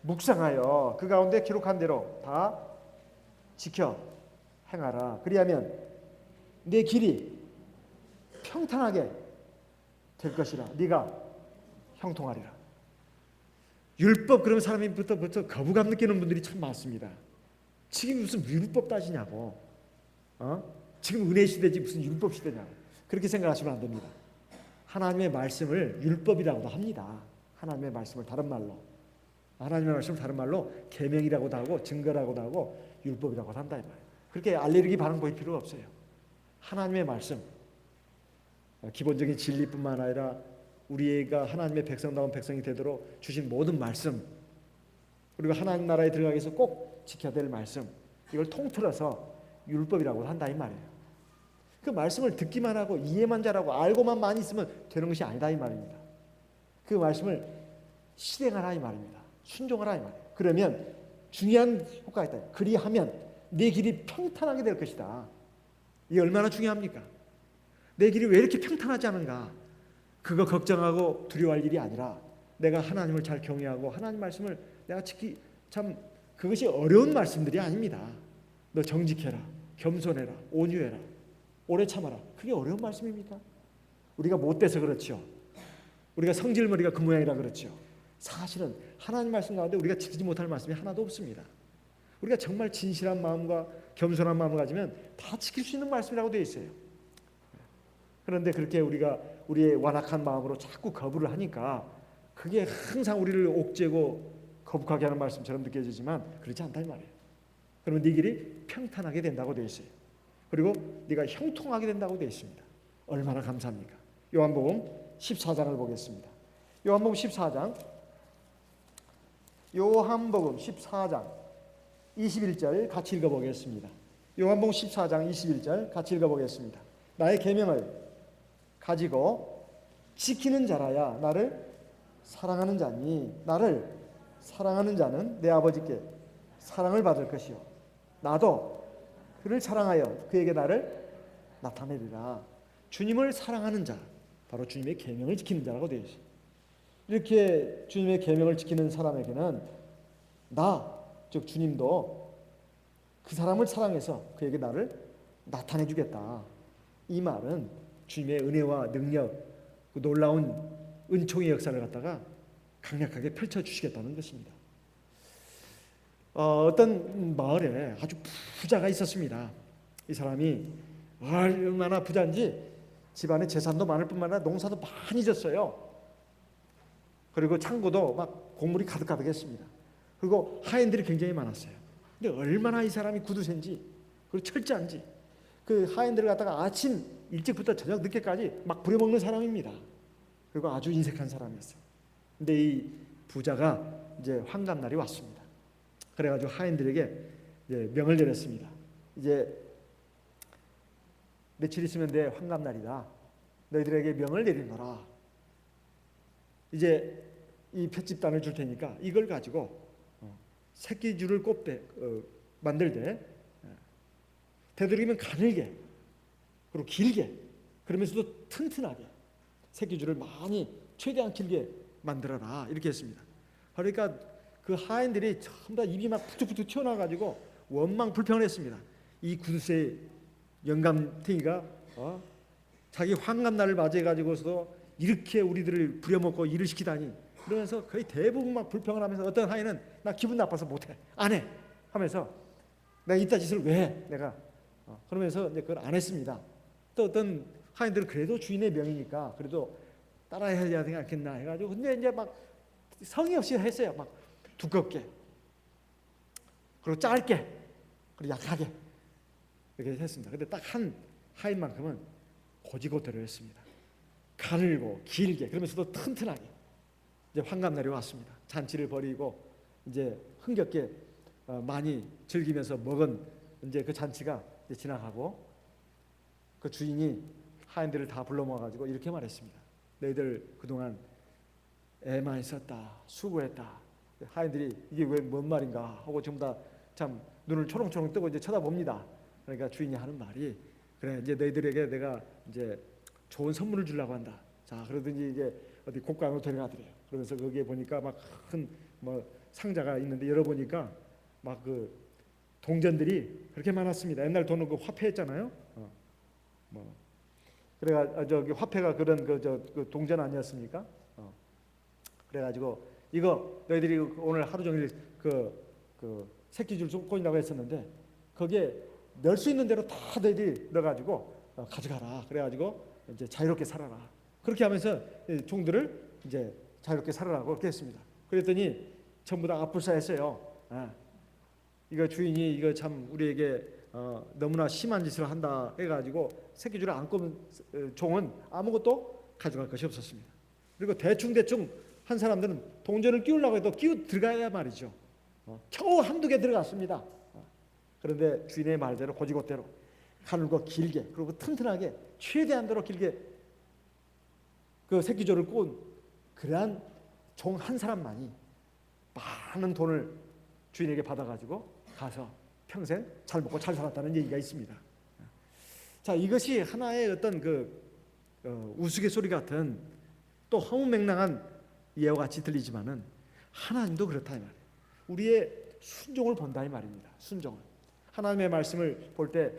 묵상하여 그 가운데 기록한 대로 다 지켜 행하라. 그리하면 내 길이 평탄하게 될 것이라. 네가 형통하리라. 율법 그러면 사람이부터 거부감 느끼는 분들이 참 많습니다. 지금 무슨 율법 따지냐고. 지금 은혜 시대지 무슨 율법 시대냐고. 그렇게 생각하시면 안 됩니다. 하나님의 말씀을 율법이라고도 합니다. 하나님의 말씀을 다른 말로. 하나님의 말씀을 다른 말로 계명이라고도 하고 증거라고도 하고 율법이라고도 한다 이 말이에요. 그렇게 알레르기 반응 보일 필요가 없어요. 하나님의 말씀, 기본적인 진리뿐만 아니라 우리가 하나님의 백성다운 백성이 되도록 주신 모든 말씀, 그리고 하나님 나라에 들어가기 위해서 꼭 지켜야 될 말씀, 이걸 통틀어서 율법이라고 한다 이 말이에요. 그 말씀을 듣기만 하고 이해만 잘하고 알고만 많이 있으면 되는 것이 아니다 이 말입니다. 그 말씀을 실행하라 이 말입니다. 순종하라 이 말이에요. 그러면 중요한 효과가 있다. 그리하면 내 길이 평탄하게 될 것이다. 이게 얼마나 중요합니까? 내 길이 왜 이렇게 평탄하지 않은가? 그거 걱정하고 두려워할 일이 아니라 내가 하나님을 잘 경외하고 하나님 말씀을 내가 지키, 참 그것이 어려운 말씀들이 아닙니다. 너 정직해라, 겸손해라, 온유해라, 오래 참아라. 그게 어려운 말씀입니까? 우리가 못돼서 그렇죠. 우리가 성질머리가 그 모양이라 그렇죠. 사실은 하나님 말씀 가운데 우리가 지키지 못할 말씀이 하나도 없습니다. 우리가 정말 진실한 마음과 겸손한 마음을 가지면 다 지킬 수 있는 말씀이라고 되어 있어요. 그런데 그렇게 우리가 우리의 완악한 마음으로 자꾸 거부를 하니까 그게 항상 우리를 옥죄고 거북하게 하는 말씀처럼 느껴지지만 그렇지 않다 이 말이에요. 그러면 네 길이 평탄하게 된다고 되어 있어요. 그리고 네가 형통하게 된다고 되어 있습니다. 얼마나 감사합니까? 요한복음 14장을 보겠습니다. 요한복음 14장 21절 같이 읽어보겠습니다. 요한복음 14장 21절 같이 읽어보겠습니다. 나의 계명을 가지고 지키는 자라야 나를 사랑하는 자니 나를 사랑하는 자는 내 아버지께 사랑을 받을 것이요 나도 그를 사랑하여 그에게 나를 나타내리라. 주님을 사랑하는 자, 바로 주님의 계명을 지키는 자라고 되어 있어요. 이렇게 주님의 계명을 지키는 사람에게는 즉 주님도 그 사람을 사랑해서 그에게 나를 나타내 주겠다. 이 말은 주님의 은혜와 능력, 그 놀라운 은총의 역사를 갖다가 강력하게 펼쳐주시겠다는 것입니다. 어떤 마을에 아주 부자가 있었습니다. 이 사람이 얼마나 부자인지 집안에 재산도 많을 뿐만 아니라 농사도 많이 졌어요. 그리고 창고도 막 곡물이 가득가득했습니다. 그리고 하인들이 굉장히 많았어요. 근데 얼마나 이 사람이 구두쇠인지 그리고 철저한지 그 하인들을 갖다가 아침 일찍부터 저녁 늦게까지 막 부려먹는 사람입니다. 그리고 아주 인색한 사람이었어요. 근데 이 부자가 이제 환갑날이 왔습니다. 그래가지고 하인들에게 이제 명을 내렸습니다. 이제 며칠 있으면 내 환갑날이다. 너희들에게 명을 내리노라. 이제 이 볏집단을 줄 테니까 이걸 가지고 새끼줄을 만들 때 되도록이면 가늘게 그리고 길게 그러면서도 튼튼하게 새끼줄을 많이 최대한 길게 만들어라 이렇게 했습니다. 그러니까 그 하인들이 전부 다 입이 막 부툭부툭 튀어나와가지고 원망 불평을 했습니다. 이 구두쇠 영감탱이가 자기 환갑날을 맞이해가지고서도 이렇게 우리들을 부려먹고 일을 시키다니 그러면서 거의 대부분 막 불평을 하면서 어떤 하인은 나 기분 나빠서 못해 안 해 하면서 내가 이딴 짓을 왜 해 내가 그러면서 이제 그걸 안 했습니다. 또 어떤 하인들은 그래도 주인의 명이니까 그래도 따라해야 되지 않겠나 해가지고 근데 이제 막 성의 없이 했어요. 막 두껍게 그리고 짧게 그리고 약하게 이렇게 했습니다. 근데 딱 한 하인만큼은 고지고대로 했습니다. 가늘고 길게 그러면서도 튼튼하게. 이제 환갑날이 왔습니다. 잔치를 벌이고 이제 흥겹게 많이 즐기면서 먹은 이제 그 잔치가 이제 지나가고 그 주인이 하인들을 다 불러 모아가지고 이렇게 말했습니다. 너희들 그동안 애 많이 썼다, 수고했다. 하인들이 이게 왜 뭔 말인가 하고 전부 다 참 눈을 초롱초롱 뜨고 이제 쳐다봅니다. 그러니까 주인이 하는 말이 그래 이제 너희들에게 내가 이제 좋은 선물을 주려고 한다. 자 그러더니 이게 어디 곡간으로 데려가더래요. 그러면서 거기에 보니까 막 큰 뭐 상자가 있는데 열어보니까 막 그 동전들이 그렇게 많았습니다. 옛날 돈은 그 화폐했잖아요. 뭐 그래가 저기 화폐가 그런 그 동전 아니었습니까? 그래가지고 이거 너희들이 오늘 하루 종일 그 새끼줄 꽂으라고 했었는데 거기에 넣을 수 있는 대로 다 너희들이 넣어가지고 가져가라. 그래가지고 이제 자유롭게 살아라. 그렇게 하면서 종들을 이제 자유롭게 살아라고 그렇게 했습니다. 그랬더니 전부 다 압불사했어요. 이거 주인이 이거 참 우리에게 너무나 심한 짓을 한다 해가지고 새끼줄을 안 꼽은 종은 아무것도 가져갈 것이 없었습니다. 그리고 대충 한 사람들은 동전을 끼우려고 해도 끼우 들어가야 말이죠. 겨우 한두 개 들어갔습니다. 그런데 주인의 말대로 고지고대로 가늘고 길게 그리고 튼튼하게 최대한대로 길게 그 새끼줄을 꼰 그러한 종 한 사람만이 많은 돈을 주인에게 받아가지고 가서 평생 잘 먹고 잘 살았다는 얘기가 있습니다. 자, 이것이 하나의 어떤 우스갯소리 같은 또 허무맹랑한 예와 같이 들리지만은 하나님도 그렇다 이 말이에요. 우리의 순종을 본다 이 말입니다. 순종을 하나님의 말씀을 볼 때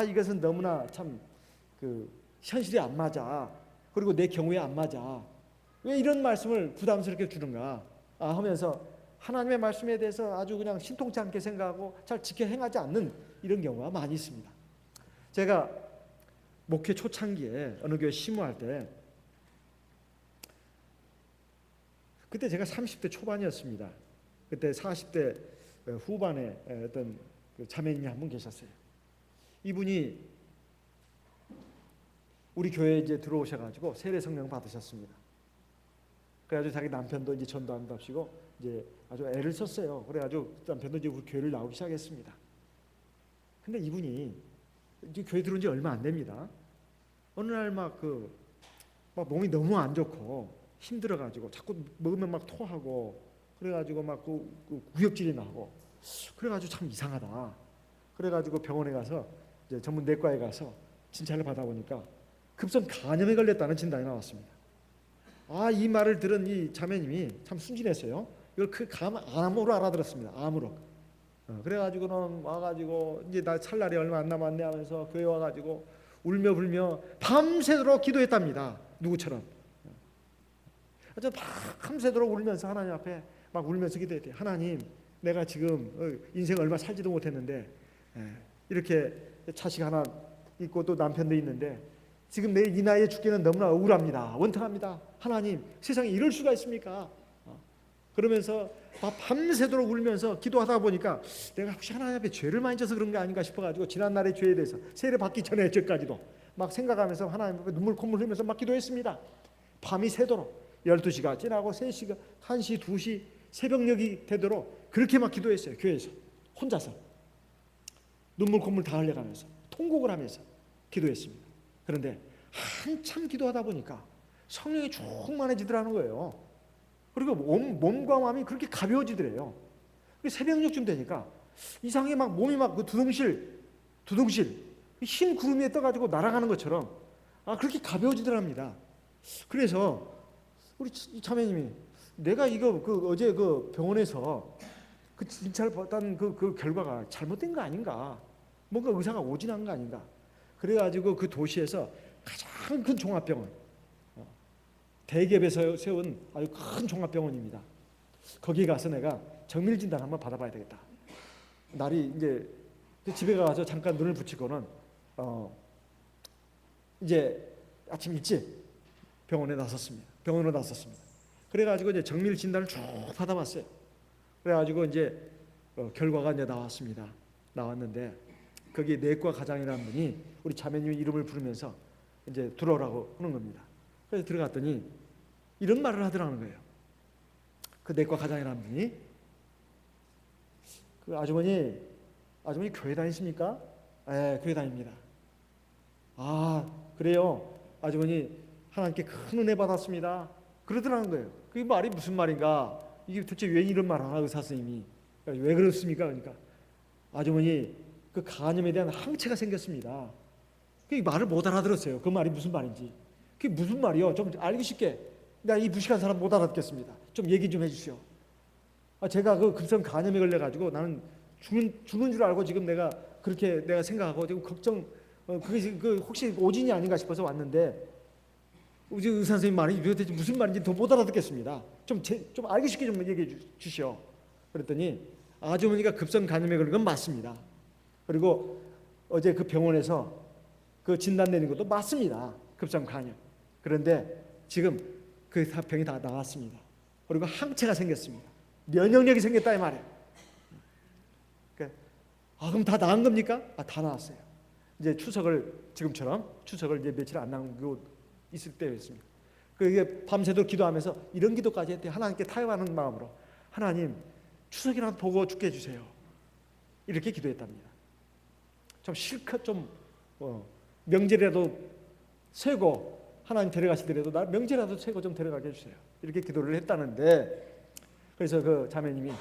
이것은 너무나 참 현실이 안 맞아. 그리고 내 경우에 안 맞아. 왜 이런 말씀을 부담스럽게 주는가 하면서 하나님의 말씀에 대해서 아주 그냥 신통치 않게 생각하고 잘 지켜 행하지 않는 이런 경우가 많이 있습니다. 제가 목회 초창기에 어느 교회 심우할 때 그때 제가 30대 초반이었습니다. 그때 40대 후반에 어떤 자매님이 한 분 계셨어요. 이분이 우리 교회에 이제 들어오셔가지고 세례 성령 받으셨습니다. 그래가지고 자기 남편도 이제 전도한답시고 이제 아주 애를 썼어요. 그래가지고 남편도 이제 우리 교회를 나오기 시작했습니다. 근데 이분이 이제 교회 들어온 지 얼마 안 됩니다. 어느 날 막 몸이 너무 안 좋고 힘들어가지고 자꾸 먹으면 막 토하고 그래가지고 막 구역질이 나고 그래가지고 참 이상하다. 그래가지고 병원에 가서 이제 전문 내과에 가서 진찰을 받아보니까 급성 간염에 걸렸다는 진단이 나왔습니다. 이 말을 들은 이 자매님이 참 순진했어요. 이걸 암으로 알아들었습니다. 암으로. 그래가지고는 와가지고 이제 나 살 날이 얼마 안 남았네 하면서 교회 와가지고 울며 불며 밤새도록 기도했답니다. 누구처럼. 아주 밤새도록 울면서 하나님 앞에 막 울면서 기도했대요. 하나님, 내가 지금 인생 얼마 살지도 못했는데 이렇게 자식 하나 있고 또 남편도 있는데 지금 내 이 나이에 죽기는 너무나 억울합니다. 원통합니다. 하나님, 세상에 이럴 수가 있습니까? 그러면서 밤새도록 울면서 기도하다 보니까 내가 혹시 하나님 앞에 죄를 많이 져서 그런 게 아닌가 싶어가지고 지난날의 죄에 대해서 세례 받기 전에 저까지도 막 생각하면서 하나님 앞에 눈물 콧물 흘리면서 막 기도했습니다. 밤이 새도록 12시가 지나고 3시가 1시 2시 새벽녘이 되도록 그렇게 막 기도했어요. 교회에서 혼자서 눈물 콧물 다 흘려가면서 통곡을 하면서 기도했습니다. 그런데 한참 기도하다 보니까 성령이 충만해지더라는 거예요. 그리고 몸과 마음이 그렇게 가벼워지더래요. 새벽녘쯤 되니까 이상하게 막 몸이 막 두둥실 흰 구름 위에 떠가지고 날아가는 것처럼 그렇게 가벼워지더랍니다. 그래서 우리 자매님이 내가 이거 어제 병원에서 진찰 받은 그 결과가 잘못된 거 아닌가? 뭔가 의사가 오진한 거 아닌가? 그래가지고 그 도시에서 가장 큰 종합병원 대기업에서 세운 아주 큰 종합병원입니다. 거기 가서 내가 정밀 진단 한번 받아봐야 되겠다. 날이 이제 집에 가서 잠깐 눈을 붙이고는 이제 아침 일찍 병원에 나섰습니다. 병원으로 나섰습니다. 그래가지고 이제 정밀 진단을 쭉 받아봤어요. 그래가지고 이제 결과가 이제 나왔습니다. 나왔는데 거기 내과 과장이라는 분이 우리 자매님 이름을 부르면서 이제 들어오라고 하는 겁니다. 그래서 들어갔더니 이런 말을 하더라는 거예요. 그 내과 과장이라는 분이, 그 아주머니 교회 다니십니까? 네, 교회 다닙니다. 아, 그래요? 아주머니 하나님께 큰 은혜 받았습니다. 그러더라는 거예요. 그게 말이 무슨 말인가? 이게 도대체 왜 이런 말을 하나, 의사 선생님이 왜 그렇습니까? 그러니까 아주머니 그 간염에 대한 항체가 생겼습니다. 그 말을 못 알아들었어요. 그 말이 무슨 말인지. 그게 무슨 말이요? 좀 알기 쉽게. 나 이 무식한 사람 못 알아듣겠습니다. 좀 얘기 좀 해주시오. 제가 그 급성 간염에 걸려가지고 나는 죽는 줄 알고 지금 내가 그렇게 내가 생각하고 지금 걱정, 그게 그 혹시 오진이 아닌가 싶어서 왔는데, 우리 의사 선생님 말이 도대체 무슨 말인지 더 못 알아듣겠습니다. 좀 알기 쉽게 좀 얘기해 주시오. 그랬더니 아주머니가 급성 간염에 걸린 건 맞습니다. 그리고 어제 그 병원에서 그 진단 내린 것도 맞습니다. 급성 간염. 그런데 지금 그 병이 다 나왔습니다. 그리고 항체가 생겼습니다. 면역력이 생겼다 이 말이에요. 그러니까 그럼 다 나은 겁니까? 다 나왔어요. 이제 지금처럼 추석을 이제 며칠 안 남기고 있을 때였습니다. 그게 밤새도록 기도하면서 이런 기도까지 했대요. 하나님께 타협하는 마음으로, 하나님 추석이라도 보고 죽게 해주세요. 이렇게 기도했답니다. 좀 실컷 좀 명절이라도 세고 하나님 데려가시더라도 나 명절이라도 세고 좀 데려가게 해주세요. 이렇게 기도를 했다는데, 그래서 그 자매님이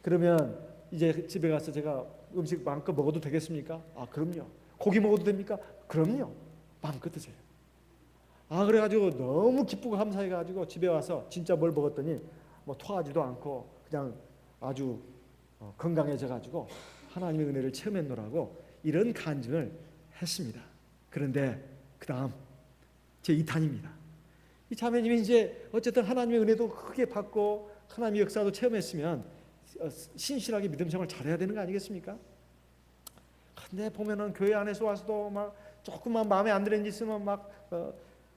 그러면 이제 집에 가서 제가 음식 마음껏 먹어도 되겠습니까? 그럼요. 고기 먹어도 됩니까? 그럼요. 마음껏 드세요. 그래가지고 너무 기쁘고 감사해가지고 집에 와서 진짜 뭘 먹었더니 뭐 토하지도 않고 그냥 아주 건강해져가지고 하나님의 은혜를 체험했노라고 이런 간증을 했습니다. 그런데 그 다음 제 2탄입니다. 이 자매님이 이제 어쨌든 하나님의 은혜도 크게 받고 하나님의 역사도 체험했으면 신실하게 믿음 생활 잘해야 되는 거 아니겠습니까? 근데 보면은 교회 안에서 와서도 막 조금만 마음에 안 드는 짓 있으면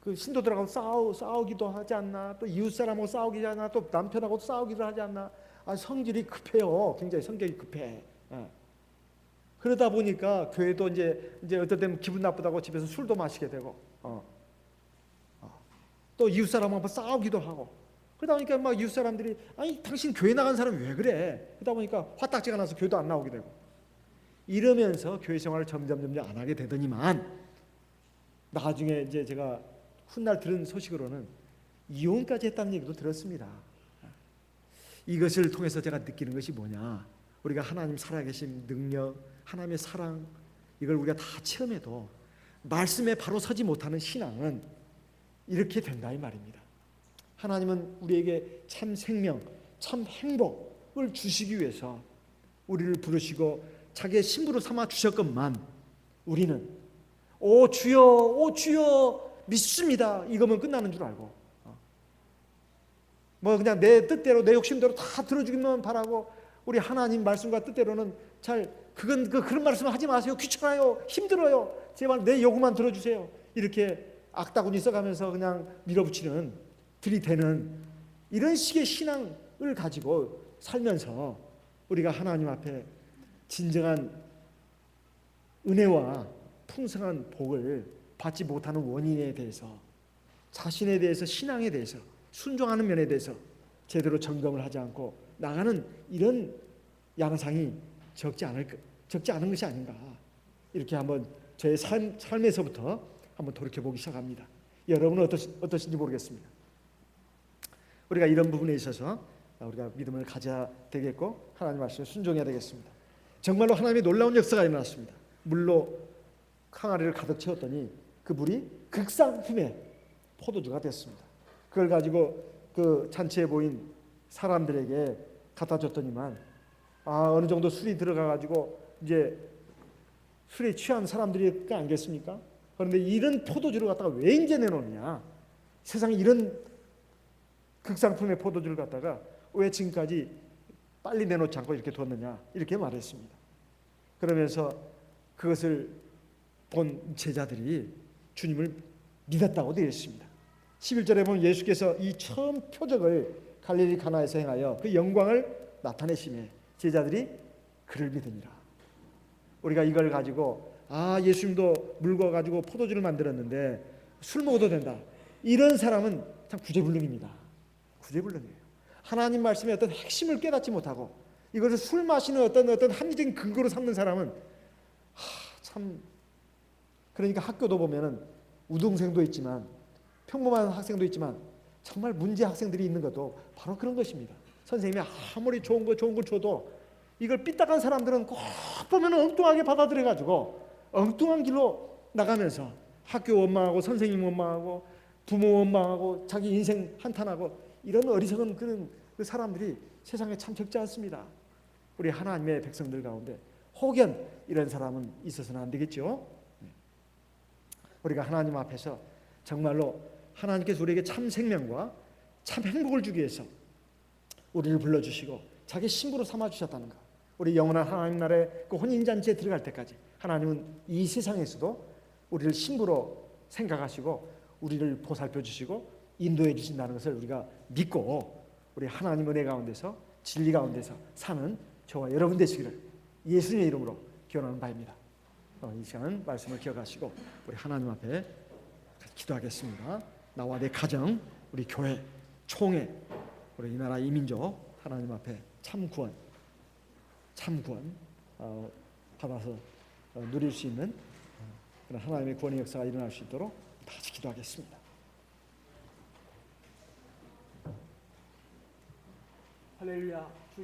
그 신도들하고 싸우기도 하지 않나, 또 이웃 사람하고 싸우기도 하지 않나, 또 남편하고 싸우기도 하지 않나. 성질이 급해요. 굉장히 성격이 급해. 그러다 보니까 교회도 이제 어떨 때는 기분 나쁘다고 집에서 술도 마시게 되고, 또 이웃 사람하고 싸우기도 하고. 그러다 보니까 막 이웃 사람들이 당신 교회 나간 사람 왜 그래? 그러다 보니까 화딱지가 나서 교회도 안 나오게 되고. 이러면서 교회 생활을 점점 안 하게 되더니만 나중에 이제 제가 훗날 들은 소식으로는 이혼까지 했다는 얘기도 들었습니다. 이것을 통해서 제가 느끼는 것이 뭐냐? 우리가 하나님 살아계신 능력, 하나님의 사랑, 이걸 우리가 다 체험해도 말씀에 바로 서지 못하는 신앙은 이렇게 된다 이 말입니다. 하나님은 우리에게 참 생명, 참 행복을 주시기 위해서 우리를 부르시고 자기의 신부로 삼아 주셨건만 우리는 오 주여 믿습니다 이거면 끝나는 줄 알고 뭐 그냥 내 뜻대로 내 욕심대로 다 들어주기만 바라고, 우리 하나님 말씀과 뜻대로는 그런 말씀 하지 마세요. 귀찮아요. 힘들어요. 제발 내 요구만 들어주세요. 이렇게 악다구니 써가면서 그냥 밀어붙이는, 들이대는 이런 식의 신앙을 가지고 살면서 우리가 하나님 앞에 진정한 은혜와 풍성한 복을 받지 못하는 원인에 대해서, 자신에 대해서, 신앙에 대해서, 순종하는 면에 대해서 제대로 점검을 하지 않고 나가는 이런 양상이 적지 않은 것이 아닌가, 이렇게 한번 제 삶에서부터 한번 돌이켜보기 시작합니다. 여러분은 어떠신지 모르겠습니다. 우리가 이런 부분에 있어서 우리가 믿음을 가져야 되겠고 하나님 말씀에 순종해야 되겠습니다. 정말로 하나님의 놀라운 역사가 일어났습니다. 물로 항아리를 가득 채웠더니 그 물이 극상품의 포도주가 됐습니다. 그걸 가지고 그 잔치에 모인 사람들에게 갖다 줬더니만 어느 정도 술이 들어가 가지고 이제 술에 취한 사람들이 아니겠습니까? 그런데 이런 포도주를 갖다가 왜 이제 내놓느냐? 세상에 이런 극상품의 포도주를 갖다가 왜 지금까지 빨리 내놓지 않고 이렇게 뒀느냐? 이렇게 말했습니다. 그러면서 그것을 본 제자들이 주님을 믿었다고 되어 있습니다. 11절에 보면 예수께서 이 처음 표적을 갈릴리 가나에서 행하여 그 영광을 나타내심에 제자들이 그를 믿으니라. 우리가 이걸 가지고 예수님도 물과 가지고 포도주를 만들었는데 술 먹어도 된다. 이런 사람은 참 구제불능입니다. 구제불능이에요. 하나님 말씀의 어떤 핵심을 깨닫지 못하고 이것을 술 마시는 어떤 합리적인 근거로 삼는 사람은 참, 그러니까 학교도 보면은 우등생도 있지만 평범한 학생도 있지만 정말 문제 학생들이 있는 것도 바로 그런 것입니다. 선생님이 아무리 좋은 거 줘도 이걸 삐딱한 사람들은 꼭 보면 엉뚱하게 받아들여 가지고 엉뚱한 길로 나가면서 학교 원망하고 선생님 원망하고 부모 원망하고 자기 인생 한탄하고 이런 어리석은 그런 그 사람들이 세상에 참 적지 않습니다. 우리 하나님의 백성들 가운데 혹연 이런 사람은 있어서는 안 되겠죠. 우리가 하나님 앞에서 정말로 하나님께서 우리에게 참 생명과 참 행복을 주기 위해서 우리를 불러주시고 자기 신부로 삼아주셨다는 것, 우리 영원한 하나님 나라의 그 혼인잔치에 들어갈 때까지 하나님은 이 세상에서도 우리를 신부로 생각하시고 우리를 보살펴 주시고 인도해 주신다는 것을 우리가 믿고 우리 하나님 은혜 가운데서 진리 가운데서 사는 저와 여러분 되시기를 예수님의 이름으로 기원하는 바입니다. 이 시간 말씀을 기억하시고 우리 하나님 앞에 기도하겠습니다. 나와 내 가정, 우리 교회, 총회, 우리 이 나라 이민족 하나님 앞에 참 구원 받아서 누릴 수 있는 그런 하나님의 구원의 역사가 일어날 수 있도록 다 같이 기도하겠습니다. 할렐루야. 주